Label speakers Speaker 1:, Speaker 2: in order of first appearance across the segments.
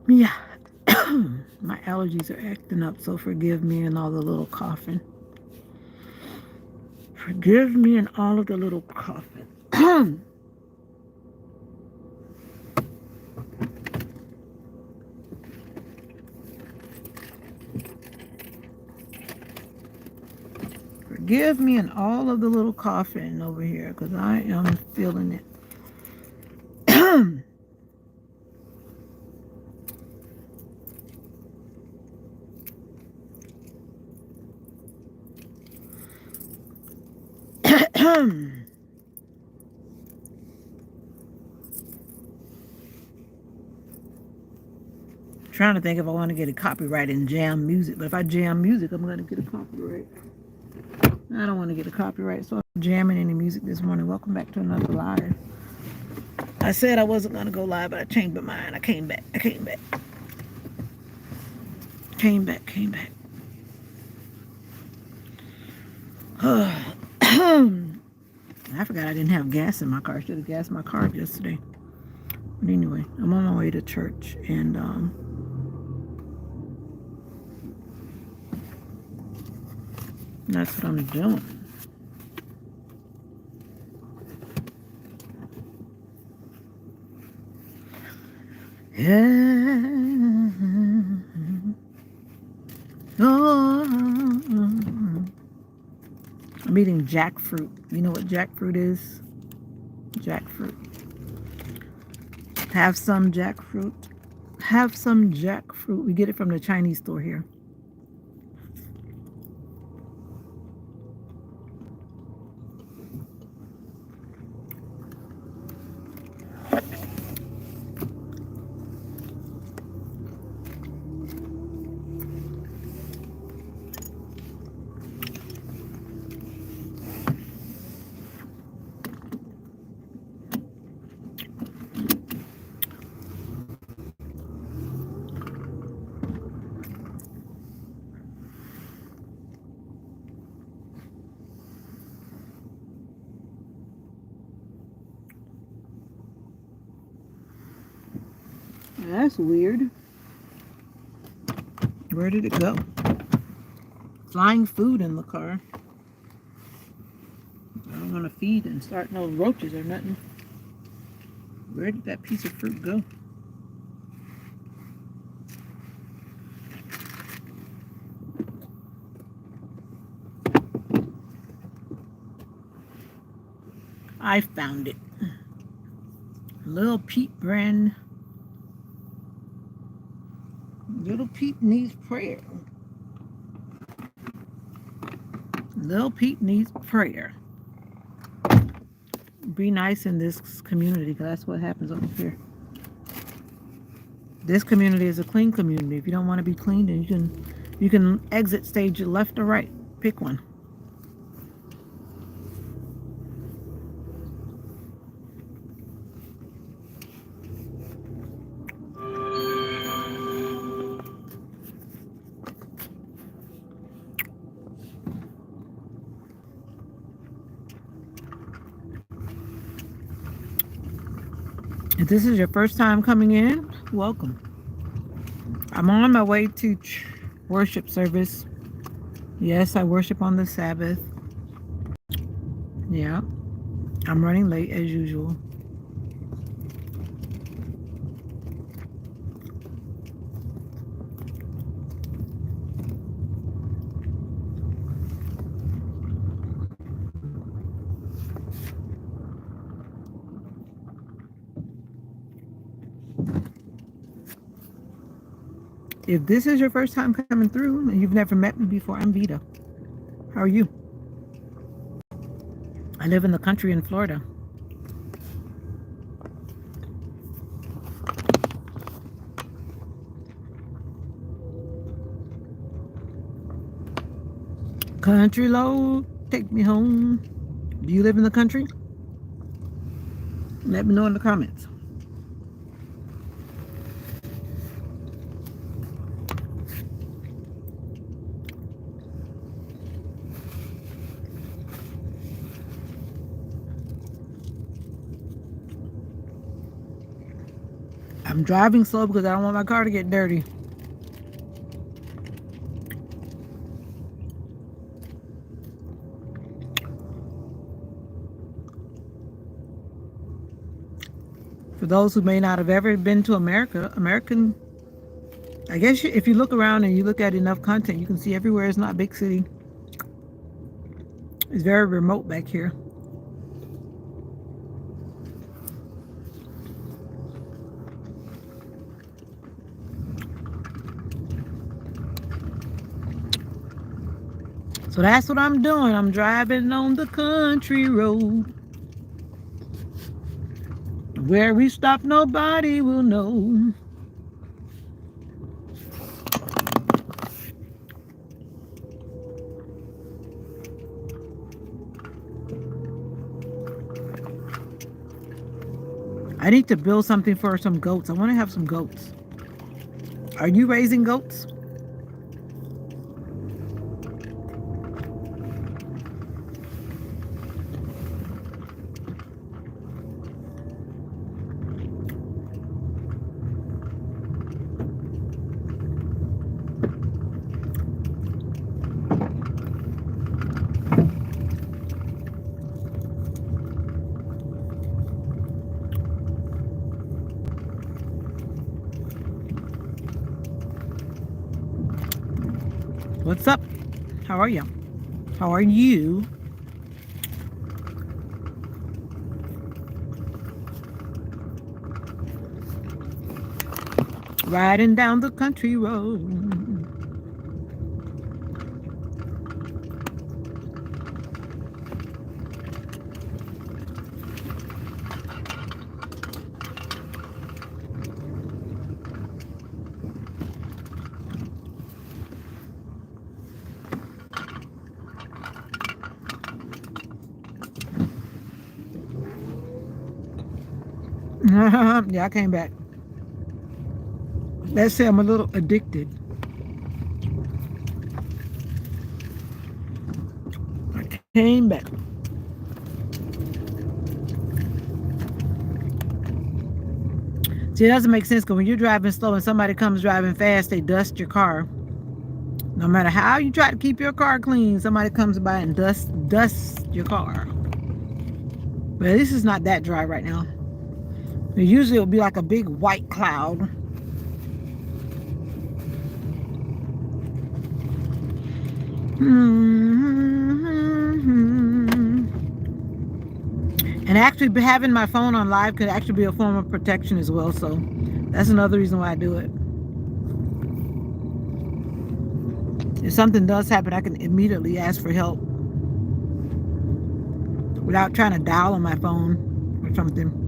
Speaker 1: Yeah. My allergies are acting up, so forgive me and all the little coughing. Forgive me and all of the little coughing. Forgive me and all of the little coughing over here because I am feeling it. Trying to think if I want to get a copyright and jam music, but if I jam music, I'm going to get a copyright. I don't want to get a copyright, so I'm jamming any music this morning. Welcome back to another live. I said I wasn't going to go live, but I changed my mind. I came back. I came back. Came back. Came back. I forgot I didn't have gas in my car. I should have gassed my car yesterday. But anyway, I'm on my way to church, and that's what I'm doing. Yeah. Oh. I'm eating jackfruit. You know what jackfruit is? Jackfruit. Have some jackfruit. Have some jackfruit. We get it from the Chinese store here. That's weird. Where did it go? Flying food in the car. I don't want to feed and start no roaches or nothing. Where did that piece of fruit go? I found it. Little Pete brand. Little Pete needs prayer. Little Pete needs prayer. Be nice in this community because that's what happens over here. This community is a clean community. If you don't want to be clean, then you can exit stage left or right. Pick one. If this is your first time coming in, welcome. I'm on my way to worship service. Yes, I worship on the Sabbath. Yeah, I'm running late as usual. If this is your first time coming through and you've never met me before, I'm Veda. How are you? I live in the country in Florida. Country load, take me home. Do you live in the country? Let me know in the comments. I'm driving slow because I don't want my car to get dirty. For those who may not have ever been to America, I guess if you look around and you look at enough content, you can see everywhere is not a big city. It's very remote back here. So that's what I'm doing. I'm driving on the country road. Where we stop, nobody will know. I need to build something for some goats. I want to have some goats. Are you raising goats? What's up? How are you? How are you? Riding down the country road. Yeah, I came back. Let's say I'm a little addicted. I came back. See, it doesn't make sense because when you're driving slow and somebody comes driving fast, they dust your car. No matter how you try to keep your car clean, somebody comes by and dusts your car. But this is not that dry right now. Usually it'll be like a big white cloud. And actually having my phone on live could actually be a form of protection as well. So that's another reason why I do it. If something does happen, I can immediately ask for help without trying to dial on my phone or something.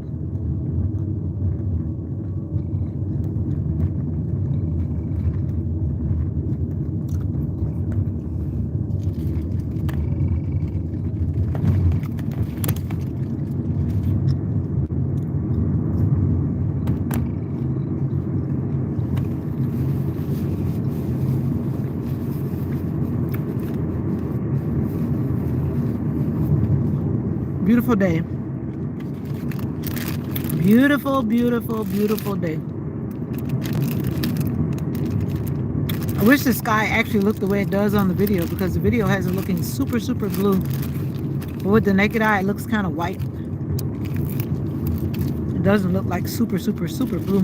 Speaker 1: Beautiful day. Beautiful, beautiful, beautiful day. I wish the sky actually looked the way it does on the video because the video has it looking super, super blue. But with the naked eye, it looks kind of white. It doesn't look like super, super, super blue.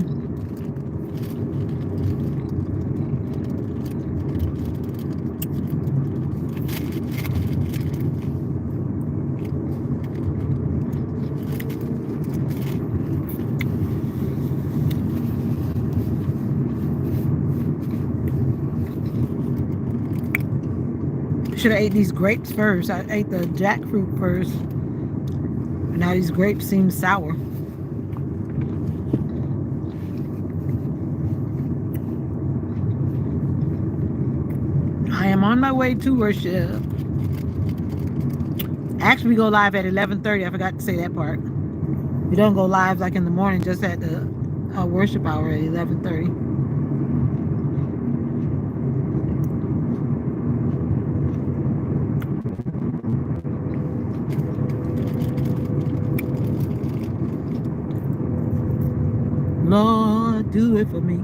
Speaker 1: Should have ate these grapes first. I ate the jackfruit first. And now these grapes seem sour. I am on my way to worship. Actually, we go live at 11:30. I forgot to say that part. We don't go live like in the morning, just at the worship hour at 11:30. Lord, do it for me.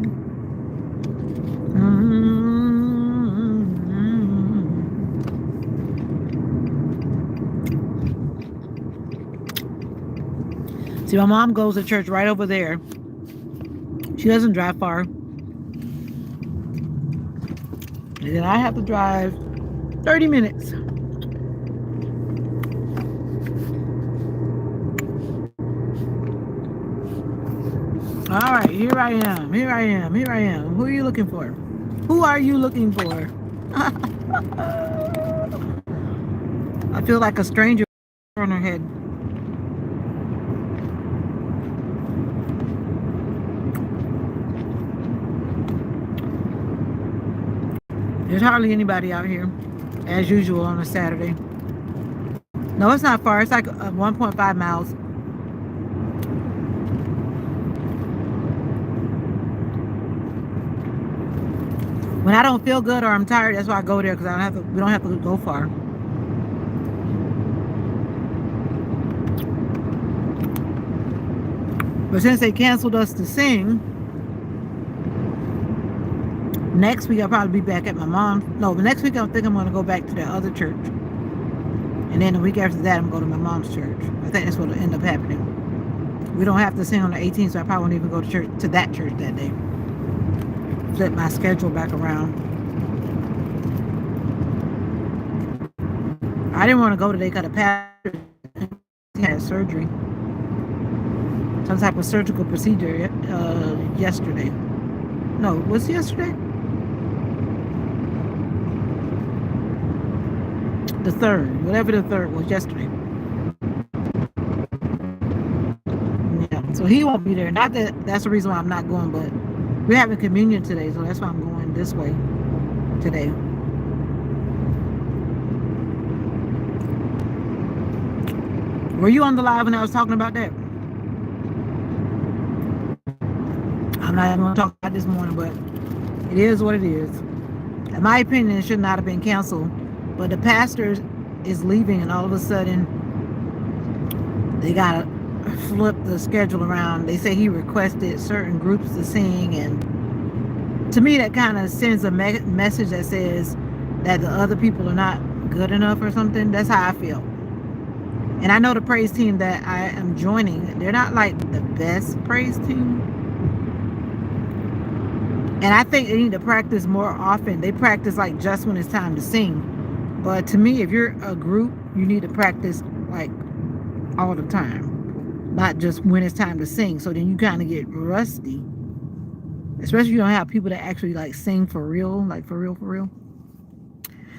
Speaker 1: Mm-hmm. See, my mom goes to church right over there. She doesn't drive far. And then I have to drive 30 minutes. All right, here I am. Here I am. Here I am. Who are you looking for? Who are you looking for? I feel like a stranger on her head. There's hardly anybody out here, as usual on a Saturday. No, it's not far. It's like 1.5 miles. When I don't feel good or I'm tired, that's why I go there, because we don't have to go far. But since they canceled us to sing, next week I'll probably be back at my mom's. No, but next week I think I'm going to go back to that other church. And then the week after that, I'm going to my mom's church. I think that's what will end up happening. We don't have to sing on the 18th, so I probably won't even go to that church that day. Flip my schedule back around. I didn't want to go today because the pastor had surgery. Some type of surgical procedure yesterday. No, was it yesterday? The 3rd, whatever the 3rd was, yesterday. Yeah, so he won't be there. Not that that's the reason why I'm not going, but we're having communion today, so that's why I'm going this way today. Were you on the live when I was talking about that? I'm not even going to talk about this morning, but it is what it is. In my opinion, it should not have been canceled. But the pastor is leaving, and all of a sudden, they got to flip the schedule around. They say he requested certain groups to sing, and to me, that kind of sends a message that says that the other people are not good enough or something. That's how I feel. And I know the praise team that I am joining, they're not like the best praise team. And I think they need to practice more often. They practice like just when it's time to sing. But to me, if you're a group, you need to practice like all the time, not just when it's time to sing. So then you kind of get rusty, especially if you don't have people that actually like sing for real, like for real, for real.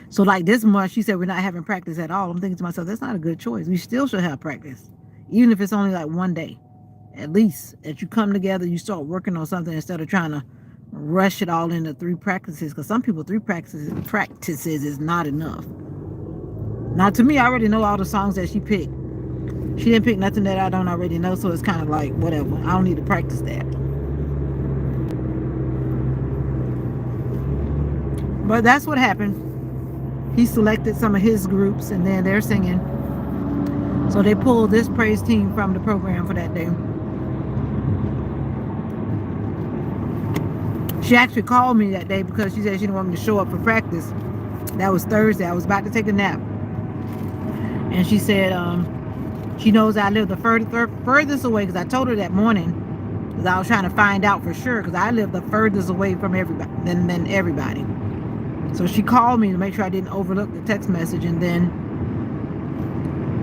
Speaker 1: So like this month, she said we're not having practice at all. I'm thinking to myself, that's not a good choice. We still should have practice, even if it's only like one day, at least that you come together, you start working on something instead of trying to rush it all into 3 practices, because some people 3 practices is not enough. Now to me, I already know all the songs that she picked. She didn't pick nothing that I don't already know, so it's kind of like whatever. I don't need to practice that. But that's what happened. He selected some of his groups, and then they're singing. So they pulled this praise team from the program for that day. She actually called me that day because she said she didn't want me to show up for practice. That was Thursday. I was about to take a nap. And she said she knows I live the furthest away, because I told her that morning, because I was trying to find out for sure, because I live the furthest away from everybody than everybody. So she called me to make sure I didn't overlook the text message, and then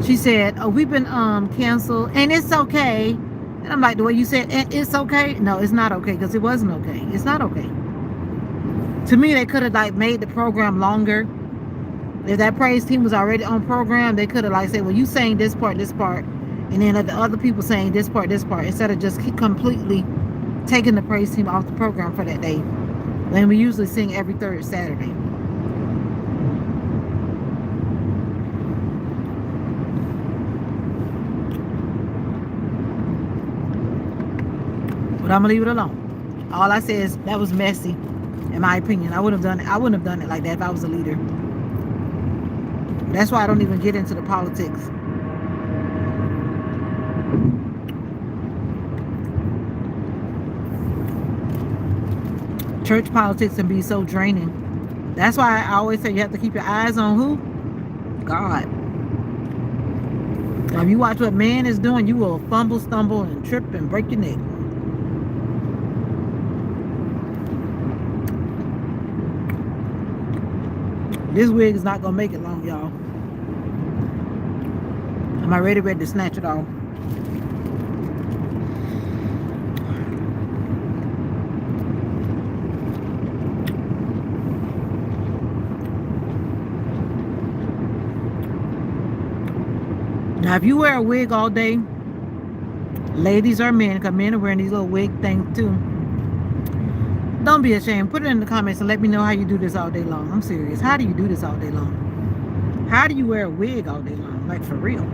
Speaker 1: she said, oh, we've been canceled, and it's okay. And I'm like, the way you said it's okay? No, it's not okay, because it wasn't okay. It's not okay. To me, they could have like made the program longer. If that praise team was already on program, they could have like said, well, you saying this part, and then the other people saying this part, instead of just completely taking the praise team off the program for that day. When we usually sing every 3rd Saturday. But I'm gonna leave it alone. All I say is that was messy, in my opinion. I wouldn't have done it like that if I was a leader. That's why I don't even get into the politics. Church politics can be so draining. That's why I always say you have to keep your eyes on who? God. Now, if you watch what man is doing, you will fumble, stumble, and trip and break your neck. This wig is not going to make it long, y'all. Am I ready to snatch it off? Now, if you wear a wig all day, ladies or men, because men are wearing these little wig things too, don't be ashamed. Put it in the comments and let me know how you do this all day long. I'm serious. How do you do this all day long? How do you wear a wig all day long? Like, for real.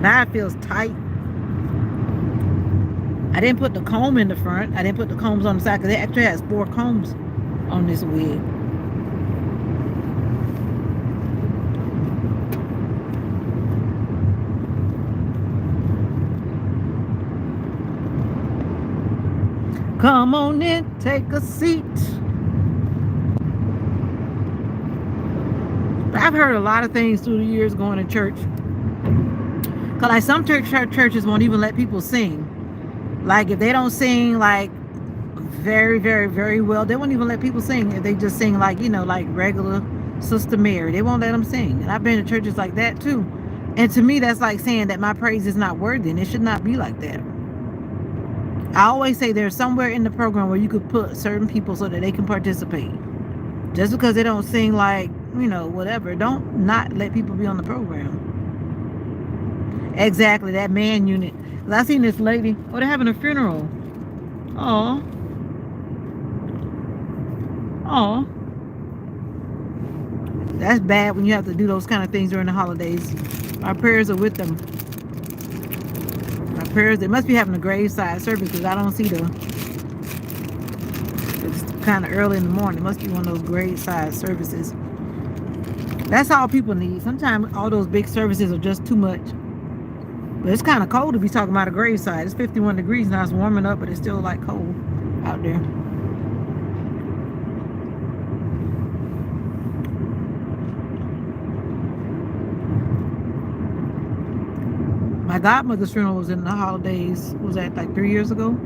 Speaker 1: Now it feels tight. I didn't put the comb in the front. I didn't put the combs on the side because it actually has 4 combs on this wig. Come on in, take a seat. I've heard a lot of things through the years going to church. Because like some churches won't even let people sing. Like if they don't sing like very, very, very well, they won't even let people sing. If they just sing like, you know, like regular Sister Mary, they won't let them sing. And I've been to churches like that too. And to me, that's like saying that my praise is not worthy, and it should not be like that. I always say there's somewhere in the program where you could put certain people so that they can participate. Just because they don't sing like, you know, whatever, don't not let people be on the program. Exactly, that man unit. I seen this lady, oh, they're having a funeral. Oh. Oh. That's bad when you have to do those kind of things during the holidays. Our prayers are with them. Prayers. They must be having a graveside service because I don't see it's kind of early in the morning. It must be one of those graveside services. That's all people need. Sometimes all those big services are just too much. But it's kind of cold to be talking about a graveside. It's 51 degrees now. It's warming up, but it's still like cold out there. My godmother's funeral was in the holidays. Was that like 3 years ago?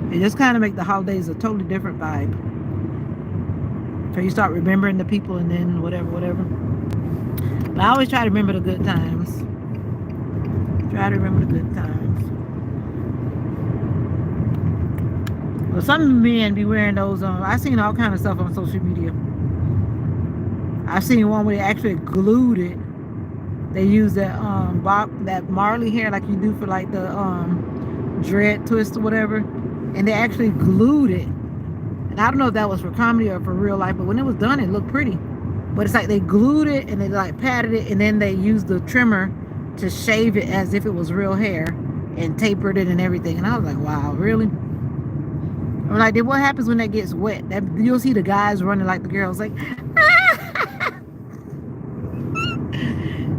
Speaker 1: It just kind of make the holidays a totally different vibe. So you start remembering the people and then whatever. But I always try to remember the good times. Try to remember the good times. Well, some men be wearing those. I've seen all kind of stuff on social media. I've seen one where they actually glued it. They use that that Marley hair like you do for like the dread twist or whatever, and they actually glued it. And I don't know if that was for comedy or for real life, but when it was done, it looked pretty. But it's like they glued it and they like patted it, and then they used the trimmer to shave it as if it was real hair and tapered it and everything. And I was like, wow, really? I'm like, then what happens when that gets wet? That you'll see the guys running like the girls, like.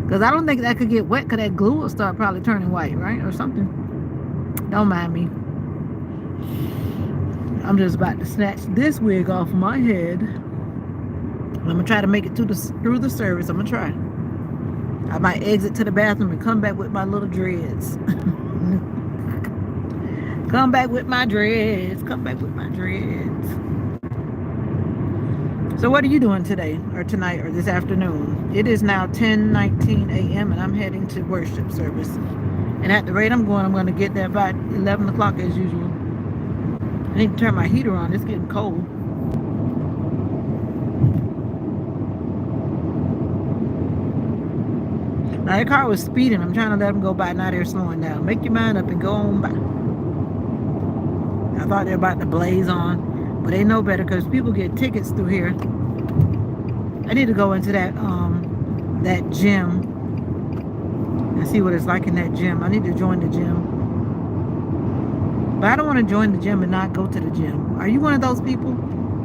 Speaker 1: Because I don't think that could get wet because that glue will start probably turning white, right? Or something. Don't mind me. I'm just about to snatch this wig off my head. I'm going to try to make it through the service. I'm going to try. I might exit to the bathroom and come back with my little dreads. Come back with my dreads. Come back with my dreads. So what are you doing today or tonight or this afternoon? It is now 10:19 a.m. and I'm heading to worship service. And at the rate I'm going to get there by 11 o'clock as usual. I need to turn my heater on. It's getting cold. Now that car was speeding. I'm trying to let them go by. Now they're slowing down. Make your mind up and go on by. I thought they were about to blaze on. But they know better because people get tickets through here. I need to go into that gym and see what it's like in that gym. I need to join the gym. But I don't want to join the gym and not go to the gym. Are you one of those people?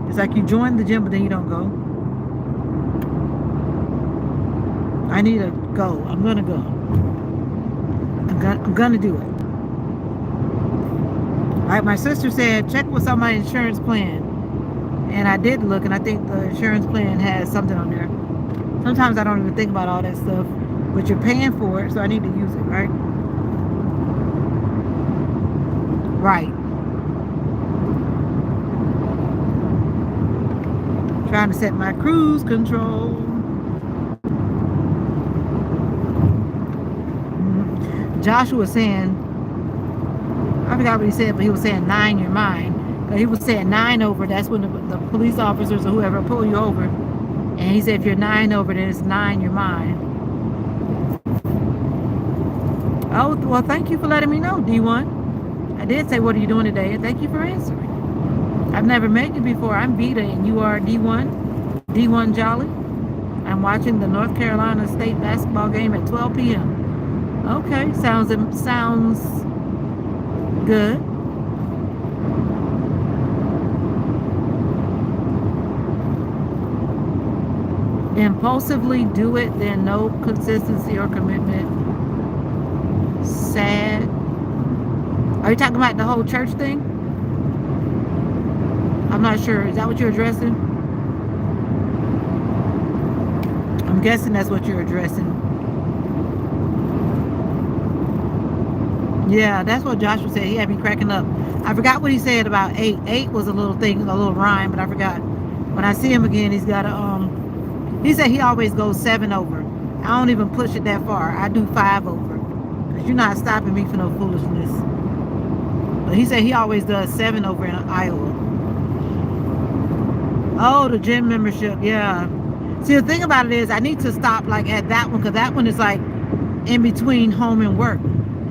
Speaker 1: It's like you join the gym but then you don't go. I need to go. I'm going to go. I'm gonna do it. Like my sister said, check what's on my insurance plan. And I did look, and I think the insurance plan has something on there. Sometimes I don't even think about all that stuff, but you're paying for it, so I need to use it, right? Right. Trying to set my cruise control. Joshua was saying, I forgot what he said, but he was saying 9 your mind. But he was saying 9 over, that's when the police officers or whoever pull you over. And he said if you're 9 over, then it's 9 your mind. Oh, well, thank you for letting me know, D1. I did say, what are you doing today? And thank you for answering. I've never met you before. I'm Veda, and you are D1. D1 Jolly. I'm watching the North Carolina State basketball game at 12 p.m. Okay, sounds good. Impulsively do it, then no consistency or commitment. Sad. Are you talking about the whole church thing? I'm not sure. Is that what you're addressing? I'm guessing that's what you're addressing. Yeah, that's what Joshua said. He had me cracking up. I forgot what he said about 8. 8 was a little thing, a little rhyme, but I forgot. When I see him again, he's got a he said he always goes 7 over. I don't even push it that far. I do 5 over. Because you're not stopping me for no foolishness. But he said he always does 7 over in Iowa. Oh, the gym membership, yeah. See, the thing about it is I need to stop like at that one, because that one is like in between home and work.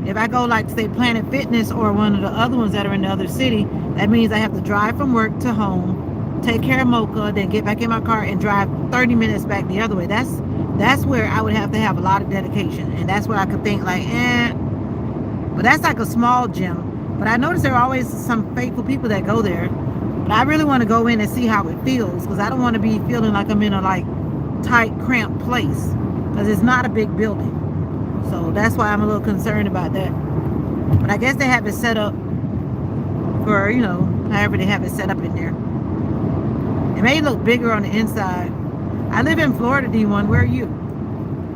Speaker 1: If I go like say Planet Fitness or one of the other ones that are in the other city, that means I have to drive from work to home, take care of Mocha, then get back in my car and drive 30 minutes back the other way. That's where I would have to have a lot of dedication, and that's where I could think like, but that's like a small gym. But I notice there are always some faithful people that go there. But I really want to go in and see how it feels, because I don't want to be feeling like I'm in a like tight, cramped place, because it's not a big building. So that's why I'm a little concerned about that. But I guess they have it set up for, however they have it set up in there. It may look bigger on the inside. I live in Florida, D1. Where are you?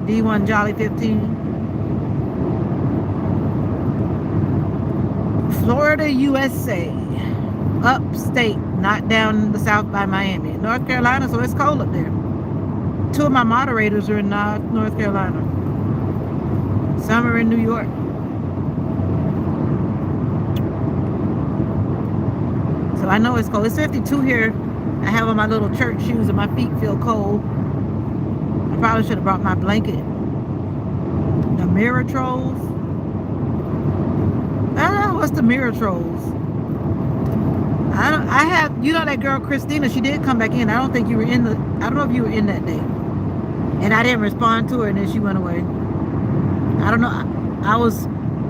Speaker 1: D1 Jolly 15. Florida, USA. Upstate, not down the south by Miami. North Carolina, so it's cold up there. 2 of my moderators are in North Carolina. Some are in New York. So I know it's cold. It's 52 here. I have on my little church shoes and my feet feel cold. I probably should have brought my blanket. The mirror trolls. I don't know what's the mirror trolls. I have, that girl Christina, she did come back in. I don't know if you were in that day. And I didn't respond to her, and then she went away. I don't know.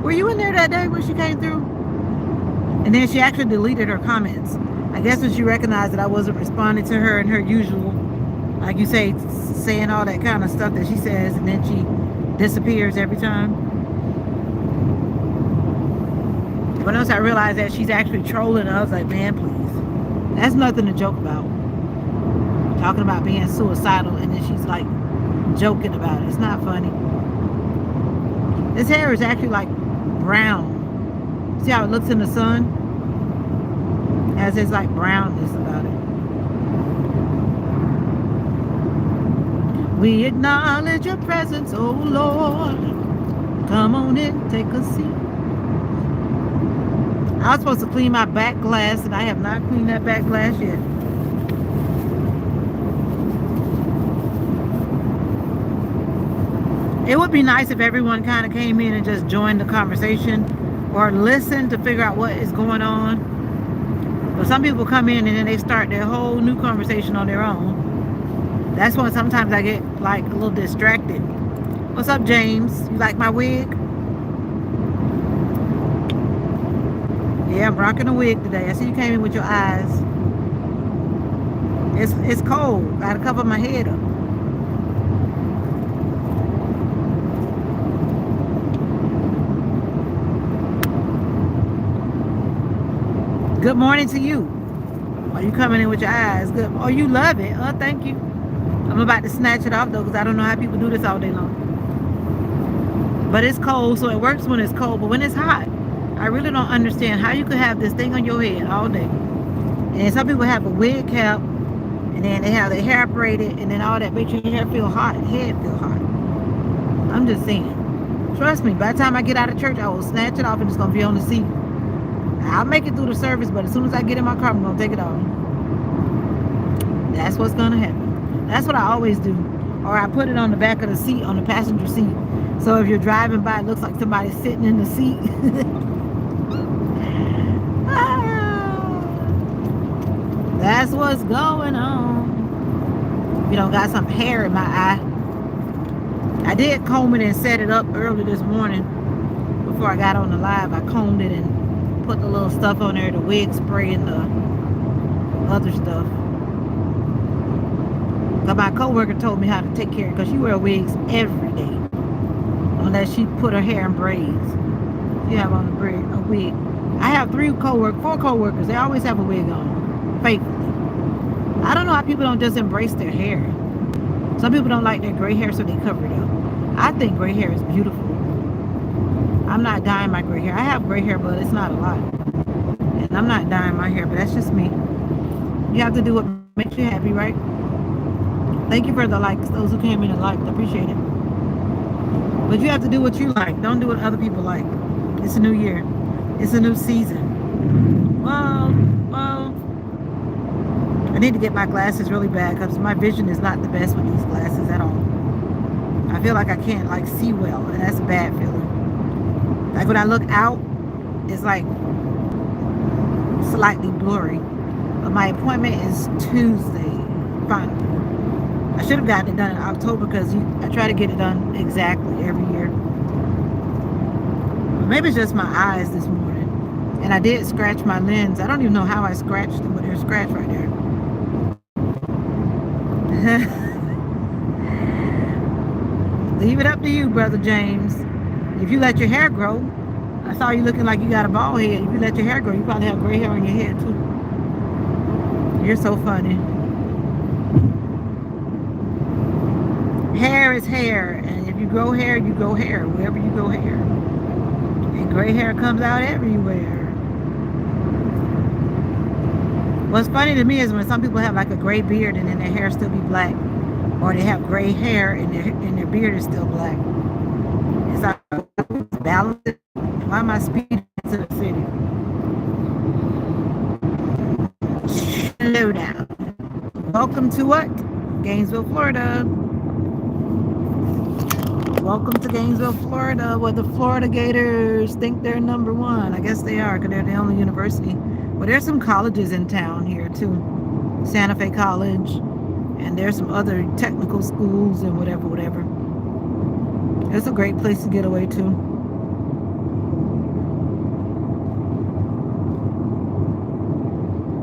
Speaker 1: Were you in there that day when she came through? And then she actually deleted her comments. I guess when she recognized that I wasn't responding to her in her usual, like you say, saying all that kind of stuff that she says, and then she disappears every time. But once I realized that she's actually trolling, I was like, man, please. That's nothing to joke about. Talking about being suicidal, and then she's like joking about it. It's not funny. This hair is actually like brown. See how it looks in the sun? It has this like brownness about it. We acknowledge your presence, oh Lord. Come on in, take a seat. I was supposed to clean my back glass, and I have not cleaned that back glass yet. It would be nice if everyone kind of came in and just joined the conversation or listened to figure out what is going on. But some people come in and then they start their whole new conversation on their own. That's when sometimes I get like a little distracted. What's up, James? You like my wig? Yeah, I'm rocking a wig today. I see you came in with your eyes. It's cold. I gotta cover my head up. Good morning to you. Are you coming in with your eyes? Good. Oh, you love it. Oh, thank you. I'm about to snatch it off though, because I don't know how people do this all day long. But it's cold, so it works when it's cold. But when it's hot, I really don't understand how you could have this thing on your head all day. And some people have a wig cap, and then they have their hair braided, and then all that makes your hair feel hot, head feel hot. I'm just saying. Trust me, by the time I get out of church, I will snatch it off and it's going to be on the seat. I'll make it through the service, but as soon as I get in my car, I'm going to take it off. That's what's going to happen. That's what I always do. Or I put it on the back of the seat, on the passenger seat. So if you're driving by, it looks like somebody's sitting in the seat. That's what's going on. You don't got some hair in my eye. I did comb it and set it up early this morning before I got on the live. I combed it and put the little stuff on there, the wig spray and the other stuff. But my coworker told me how to take care of it, because she wears wigs every day, unless she put her hair in braids. She have on a wig. I have 4 coworkers. They always have a wig on, faithfully. I don't know how people don't just embrace their hair. Some people don't like their gray hair, so they cover it up. I think gray hair is beautiful. I'm not dyeing my gray hair. I have gray hair, but it's not a lot. And I'm not dyeing my hair, but that's just me. You have to do what makes you happy, right? Thank you for the likes, those who came in and liked. I appreciate it. But you have to do what you like. Don't do what other people like. It's a new year. It's a new season. Well, I need to get my glasses really bad, because my vision is not the best with these glasses at all. I feel like I can't see well, and that's a bad feeling. Like when I look out, it's like slightly blurry. But my appointment is Tuesday. Finally. I should have gotten it done in October, because I try to get it done exactly every year. But maybe it's just my eyes this morning. And I did scratch my lens. I don't even know how I scratched them, but they're scratched right there. Leave it up to you, Brother James. If you let your hair grow, I saw you looking like you got a bald head. If you let your hair grow, you probably have gray hair on your head too. You're so funny. Hair is hair, and if you grow hair, you grow hair. Wherever you grow hair. And gray hair comes out everywhere. What's funny to me is when some people have like a gray beard and then their hair still be black, or they have gray hair and their beard is still black. It's like balance. Why am I speeding to the city? Slow down. Welcome to what? Gainesville, Florida. Welcome to Gainesville, Florida, where the Florida Gators think they're number 1. I guess they are, because they're the only university. Well, there's some colleges in town here too. Santa Fe College, and there's some other technical schools and whatever. It's a great place to get away to.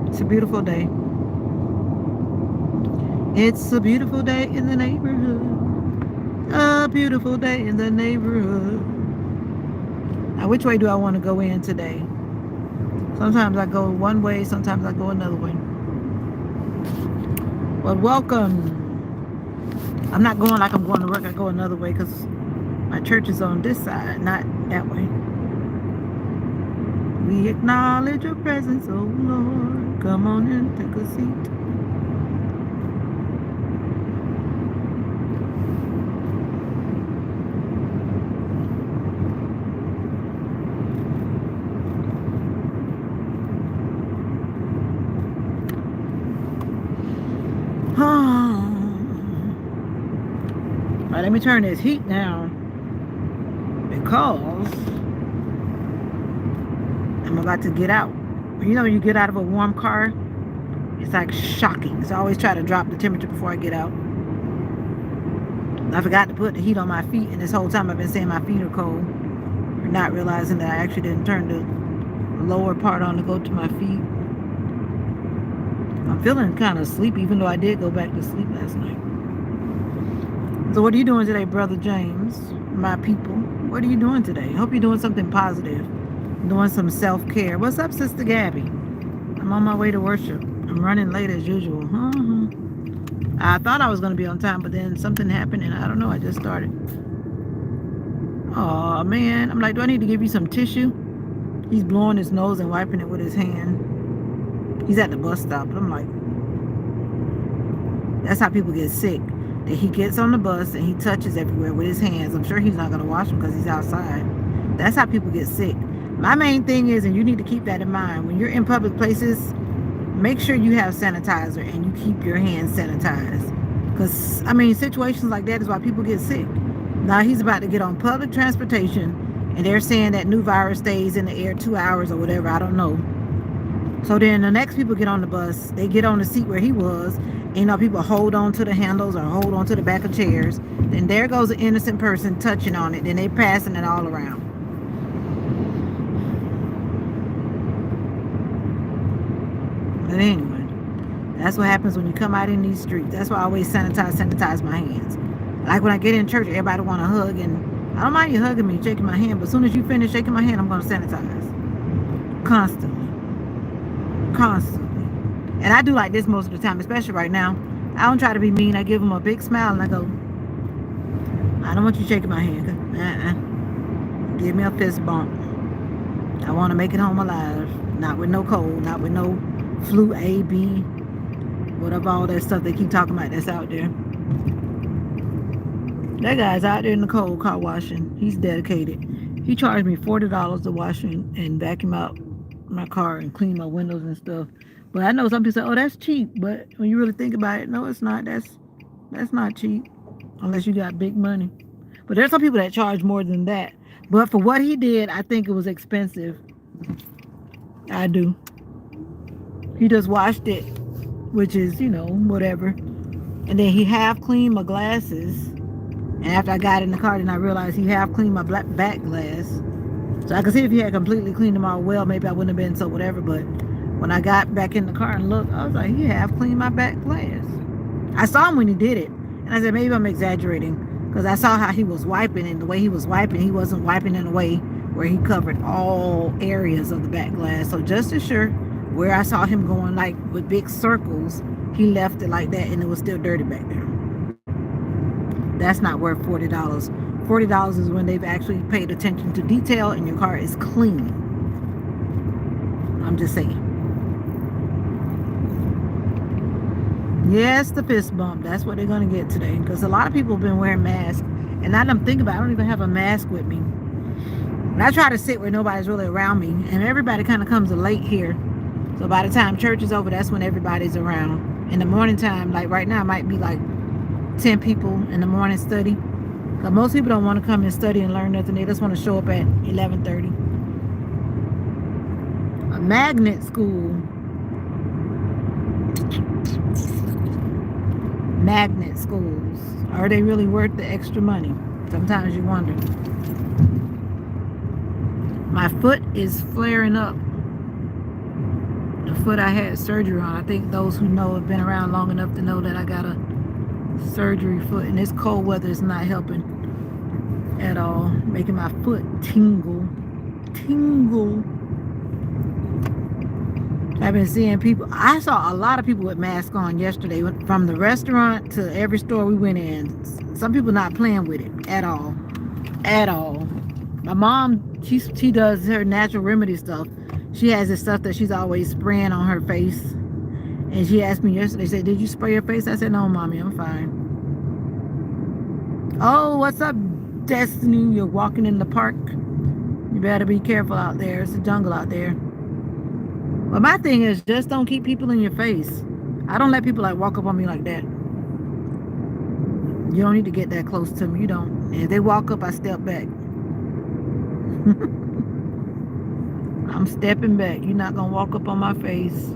Speaker 1: It's a beautiful day. It's a beautiful day in the neighborhood. A beautiful day in the neighborhood. Now, which way do I want to go in today? Sometimes I go one way, sometimes I go another way. But welcome. I'm not going like I'm going to work. I go another way, because my church is on this side, not that way. We acknowledge your presence, oh Lord. Come on in, take a seat. Right, let me turn this heat down, because I'm about to get out. You know, when you get out of a warm car, it's like shocking. So I always try to drop the temperature before I get out. I forgot to put the heat on my feet, and this whole time I've been saying my feet are cold, not realizing that I actually didn't turn the lower part on to go to my feet. I'm feeling kind of sleepy, even though I did go back to sleep last night. So what are you doing today, Brother James? My people, what are you doing today? I hope you're doing something positive, doing some self-care. What's up, Sister Gabby? I'm on my way to worship. I'm running late as usual. I thought I was going to be on time, but then something happened, and I don't know. I just started. Oh, man. I'm like, do I need to give you some tissue? He's blowing his nose and wiping it with his hand. He's at the bus stop. But I'm like, that's how people get sick. That he gets on the bus and he touches everywhere with his hands. I'm sure he's not going to wash them because he's outside. That's how people get sick. My main thing is, and you need to keep that in mind, when you're in public places, make sure you have sanitizer and you keep your hands sanitized. Because, I mean, situations like that is why people get sick. Now he's about to get on public transportation and they're saying that new virus stays in the air 2 hours or whatever. I don't know. So then the next people get on the bus, they get on the seat where he was. And, you know, people hold on to the handles or hold on to the back of chairs. Then there goes an innocent person touching on it. Then they passing it all around. But anyway, that's what happens when you come out in these streets. That's why I always sanitize my hands. Like when I get in church, everybody want to hug, and I don't mind you hugging me, shaking my hand, but as soon as you finish shaking my hand, I'm going to sanitize. Constantly. And I do like this most of the time, especially right now. I don't try to be mean. I give them a big smile and I go, I don't want you shaking my hand. Give me a fist bump. I want to make it home alive. Not with no cold, not with no flu A, B, whatever, all that stuff they keep talking about that's out there. That guy's out there in the cold car washing. He's dedicated. He charged me $40 to wash and vacuum out my car and clean my windows and stuff. But I know some people say, oh, that's cheap. But when you really think about it, no, it's not. That's not cheap unless you got big money. But there's some people that charge more than that. But for what he did, I think it was expensive. I do. He just washed it, which is, you know, whatever. And then he half cleaned my glasses. And after I got in the car, then I realized he half cleaned my back glass. So I could see if he had completely cleaned them all well, maybe I wouldn't have been so whatever. But when I got back in the car and looked, I was like, he half cleaned my back glass. I saw him when he did it. And I said, maybe I'm exaggerating. Because I saw how he was wiping, and the way he was wiping, he wasn't wiping in a way where he covered all areas of the back glass. So just as sure, where I saw him going like with big circles, he left it like that and it was still dirty back there. That's not worth $40. $40 is when they've actually paid attention to detail and your car is clean. I'm just saying. Yes, the fist bump. That's what they're going to get today. Because a lot of people have been wearing masks. And now that I'm thinking about it, I don't even have a mask with me. And I try to sit where nobody's really around me. And everybody kind of comes late here. So by the time church is over, that's when everybody's around. In the morning time, like right now, it might be like 10 people in the morning study. Because most people don't want to come and study and learn nothing. They just want to show up at 11:30. A magnet school. Magnet schools. Are they really worth the extra money? Sometimes you wonder. My foot is flaring up. The foot I had surgery on. I think those who know have been around long enough to know that I got a surgery foot. And this cold weather is not helping at all. Making my foot tingle. I've been seeing people. I saw a lot of people with masks on yesterday, from the restaurant to every store we went in. Some people not playing with it at all. My mom, she does her natural remedy stuff. She has this stuff that she's always spraying on her face. And she asked me yesterday, said, did you spray your face? I said, no, mommy, I'm fine. Oh, what's up, Destiny? You're walking in the park. You better be careful out there. It's a jungle out there. But my thing is, just don't keep people in your face. I don't let people like walk up on me like that. You don't need to get that close to me. You don't. And if they walk up, I step back. I'm stepping back. You're not going to walk up on my face.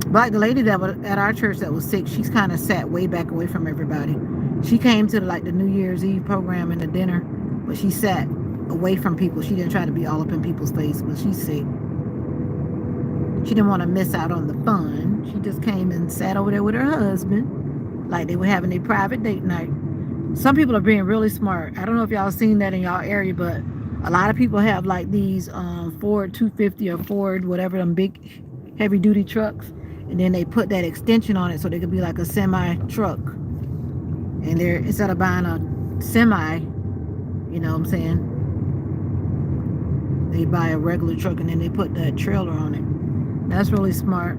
Speaker 1: But like the lady that was at our church that was sick, she's kind of sat way back away from everybody. She came to like the New Year's Eve program and the dinner, but she sat away from people. She didn't try to be all up in people's face, but she's sick. She didn't want to miss out on the fun. She just came and sat over there with her husband, like they were having a private date night. Some people are being really smart. I don't know if y'all seen that in y'all area, but A lot of people have like these Ford 250 or Ford whatever, them big heavy duty trucks, and then they put that extension on it so they could be like a semi truck. And they're, instead of buying a semi, you know what I'm saying, they buy a regular truck and then they put that trailer on it. That's really smart,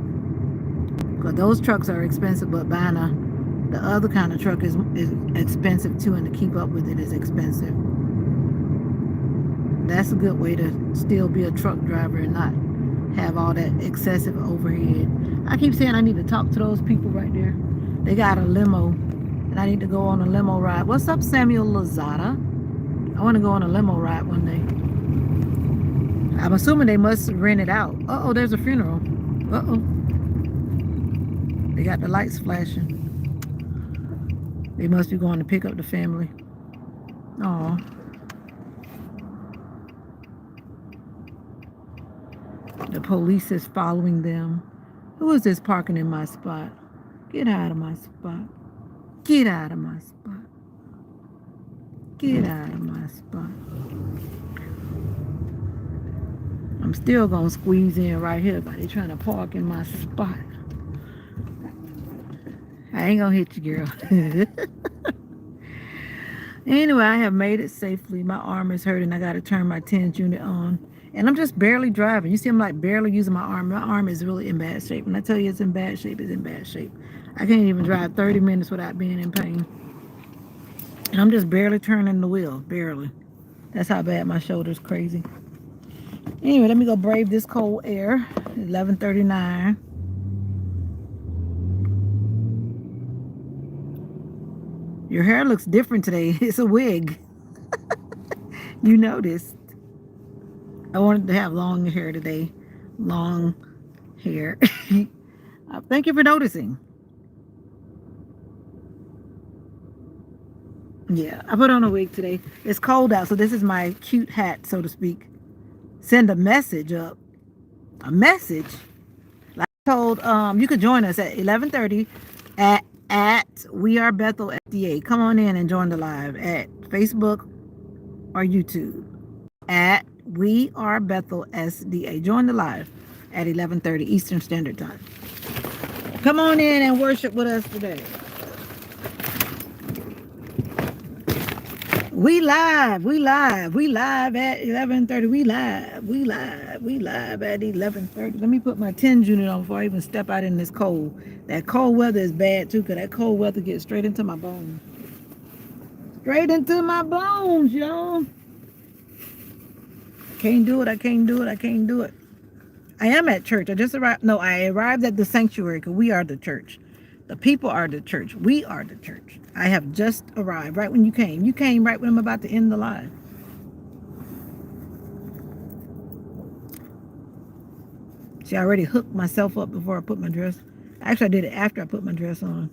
Speaker 1: because those trucks are expensive, but buying the other kind of truck is expensive too, and to keep up with it is expensive. That's a good way to still be a truck driver and not have all that excessive overhead. I keep saying I need to talk to those people right there. They got a limo, and I need to go on a limo ride. What's up, Samuel Lazada? I want to go on a limo ride one day. I'm assuming they must rent it out. Uh-oh, there's a funeral. Uh-oh. They got the lights flashing. They must be going to pick up the family. Oh. The police is following them. Who is this parking in my spot? Get out of my spot. Get out of my spot. Get out of my spot. I'm still gonna squeeze in right here, but they're trying to park in my spot. I ain't gonna hit you, girl. Anyway, I have made it safely. My arm is hurting. I gotta turn my TENS unit on. And I'm just barely driving. You see, I'm like barely using my arm. My arm is really in bad shape. When I tell you it's in bad shape, it's in bad shape. I can't even drive 30 minutes without being in pain. And I'm just barely turning the wheel. Barely. That's how bad my shoulder's crazy. Anyway, let me go brave this cold air. 11:39. Your hair looks different today. It's a wig. You noticed. I wanted to have long hair today. Long hair. Thank you for noticing. Yeah, I put on a wig today. It's cold out, so this is my cute hat, so to speak. Send a message up. A message? Like I told, you could join us at 11:30 at We Are Bethel FDA. Come on in and join the live at Facebook or YouTube. At We Are Bethel SDA. Join the live at 11:30 Eastern Standard Time. Come on in and worship with us today. We live at 11:30. We live at 11:30. Let me put my TENS unit on before I even step out in this cold. That cold weather is bad too, because that cold weather gets straight into my bones. Straight into my bones, y'all. Can't do it. I can't do it. I am at church. I just arrived. No, I arrived at the sanctuary, because we are the church. The people are the church. We are the church. I have just arrived right when you came. You came right when I'm about to end the live. See, I already hooked myself up before I put my dress. Actually, I did it after I put my dress on.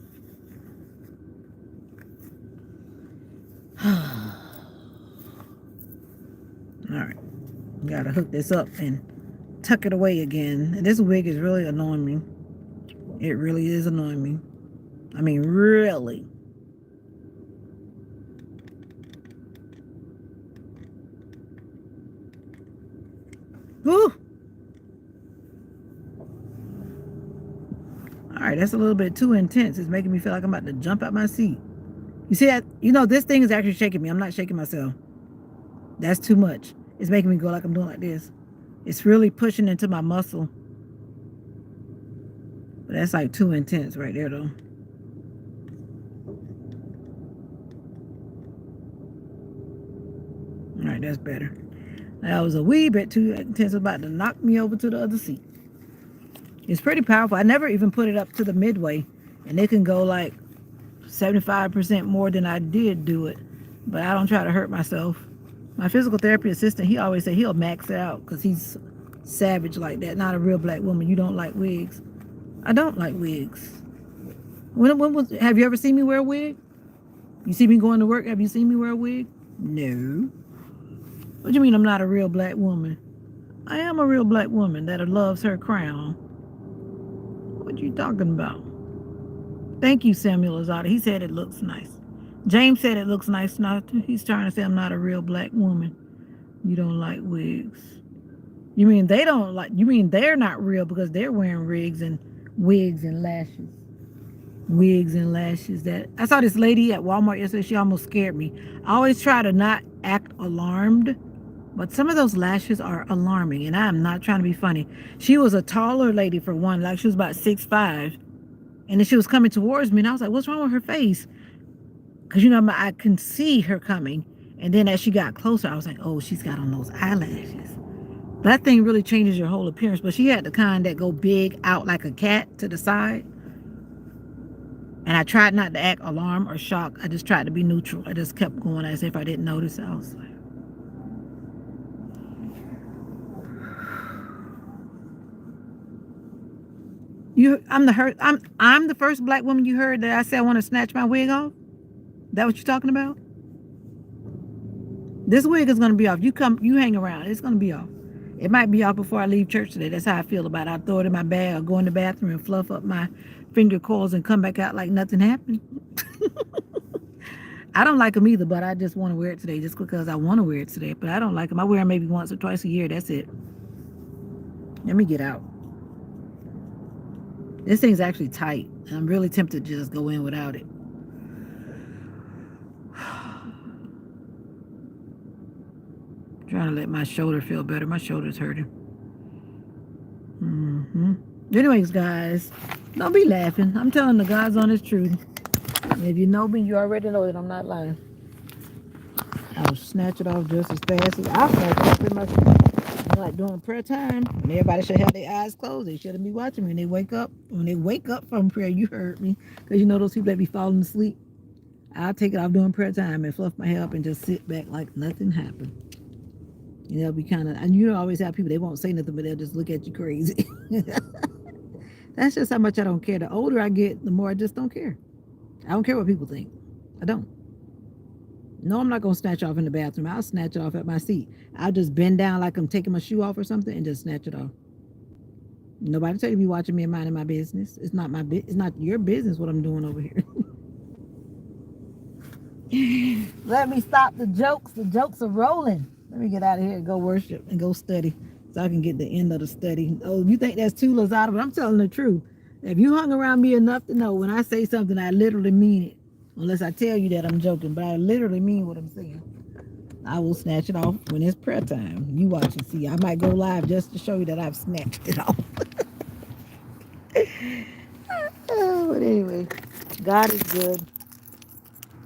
Speaker 1: All right. Gotta hook this up and tuck it away again. And this wig is really annoying me. It really is annoying me. I mean, really. Woo! All right, that's a little bit too intense. It's making me feel like I'm about to jump out my seat. You see that? You know, this thing is actually shaking me. I'm not shaking myself. That's too much. It's making me go like I'm doing like this. It's really pushing into my muscle. But that's like too intense right there, though. All right, that's better. That was a wee bit too intense, about to knock me over to the other seat. It's pretty powerful. I never even put it up to the midway, and it can go like 75% more than I did do it. But I don't try to hurt myself. My physical therapy assistant, he always say he'll max it out because he's savage like that. Not a real black woman. You don't like wigs. I don't like wigs. Have you ever seen me wear a wig? You see me going to work? Have you seen me wear a wig? No. What do you mean I'm not a real black woman? I am a real black woman that loves her crown. What you talking about? Thank you, Samuel Azada. He said it looks nice. James said it looks nice. He's trying to say I'm not a real black woman. You don't like wigs. You mean they don't like, you mean they're not real because they're wearing wigs and lashes. Wigs and lashes. That I saw this lady at Walmart yesterday. She almost scared me. I always try to not act alarmed, but some of those lashes are alarming, and I'm not trying to be funny. She was a taller lady for one, like she was about 6'5", and then she was coming towards me, and I was like, "What's wrong with her face?" Because I can see her coming, and then as she got closer, I was like, "Oh, she's got on those eyelashes." That thing really changes your whole appearance. But she had the kind that go big out like a cat to the side. And I tried not to act alarmed or shocked. I just tried to be neutral. I just kept going as if I didn't notice. I was like, I'm the first black woman you heard that I said I want to snatch my wig off. That what you're talking about? This wig is gonna be off. You hang around. It's gonna be off. It might be off before I leave church today. That's how I feel about it. I throw it in my bag or go in the bathroom and fluff up my finger coils and come back out like nothing happened. I don't like them either, but I just want to wear it today just because I want to wear it today. But I don't like them. I wear them maybe once or twice a year. That's it. Let me get out. This thing's actually tight. And I'm really tempted to just go in without it. Trying to let my shoulder feel better. My shoulder's hurting. Anyways, guys, don't be laughing. I'm telling the God's honest truth. And if you know me, you already know that I'm not lying. I'll snatch it off just as fast as I'll snatch it off in my sleep. Like during prayer time, and everybody should have their eyes closed. They shouldn't be watching me. When they wake up from prayer, you heard me. Because those people that be falling asleep. I'll take it off during prayer time and fluff my hair up and just sit back like nothing happened. And they'll be and you always have people, they won't say nothing, but they'll just look at you crazy. That's just how much I don't care. The older I get, the more I just don't care. I don't care what people think. I don't. No, I'm not going to snatch off in the bathroom. I'll snatch it off at my seat. I'll just bend down like I'm taking my shoe off or something and just snatch it off. Nobody tell you to be watching me and minding my business. It's not your business what I'm doing over here. Let me stop the jokes. The jokes are rolling. Let me get out of here and go worship and go study so I can get the end of the study. Oh, you think that's too Lazada, but I'm telling the truth. If you hung around me enough to know when I say something, I literally mean it. Unless I tell you that I'm joking, but I literally mean what I'm saying. I will snatch it off when it's prayer time. You watch and see. I might go live just to show you that I've snatched it off. But anyway, God is good.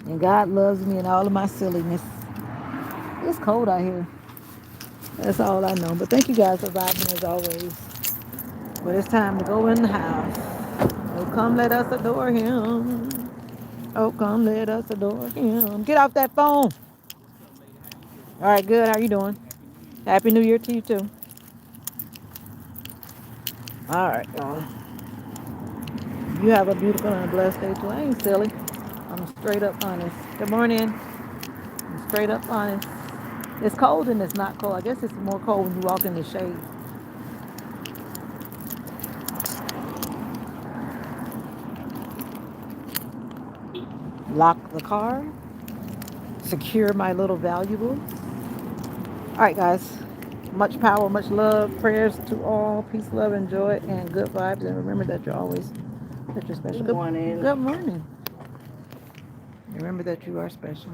Speaker 1: And God loves me and all of my silliness. It's cold out here. That's all I know. But thank you guys for vibing as always. But it's time to go in the house. Oh, come let us adore him. Oh, come let us adore him. Get off that phone. All right, good. How you doing? Happy New Year to you too. All right, y'all. You have a beautiful and a blessed day too. I ain't silly. I'm straight up honest. Good morning. I'm straight up honest. It's cold and it's not cold. I guess it's more cold when you walk in the shade. Lock the car. Secure my little valuables. All right, guys. Much power, much love. Prayers to all. Peace, love, and joy, and good vibes. And remember that you're special.
Speaker 2: Good morning.
Speaker 1: Good morning. Remember that you are special.